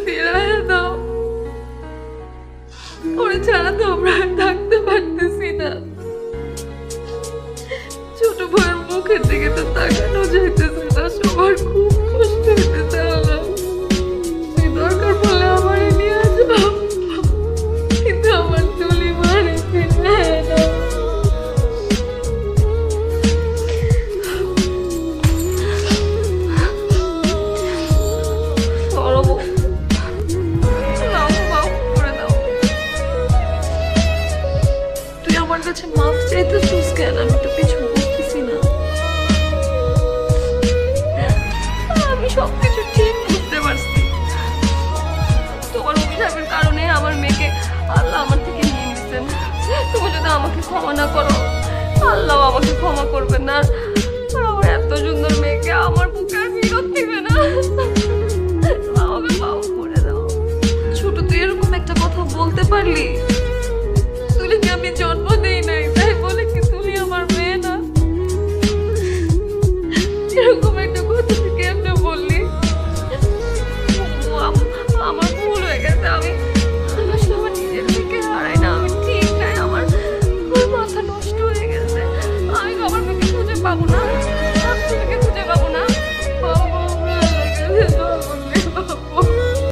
ফিরায় দাও। ওরে ছাড়া তো আমরা আর থাকতে পারতেছি না। ছোট ভাইয়ের মুখের দিকে তো তাকানো যাইতেছে না, সবার খুব কষ্ট হইতেছে। আল্লাহ, তুই দরকার পড়লে আমারে নিয়ে যাও, কিন্তু আমার তুলি মারে ফিরায় দাও। আমার কাছে মাফ চাইতেছিস কেন? আমি তো কিছু বুঝতেছি না। আমি সবকিছু ঠিক বুঝতে পারছি। তোমার অভিশাপের কারণে আমার মেয়েকে আল্লাহ আমার থেকে নিয়ে নিচ্ছেন। তুমি যদি আমাকে ক্ষমা না করো, আল্লাহ আমাকে ক্ষমা করবে না। আর আমার এত সুন্দর মেয়েকে আমার বুকে আর ফিরত দিবে না। আমাকে মাফ করে দাও। ছোট, তুই এরকম একটা কথা বলতে পারলি? তুলিকে আমি জন্ম দেই নাই, তাই বলে কি তুলি আমার মেয়ে না? এরকম একটা কথা তুই কেমনে বললি? আমার ভুল হয়ে গেছে। আমি আসলে আমার নিজের থেকে হারাই না। আমি ঠিক নাই, আমার মাথা নষ্ট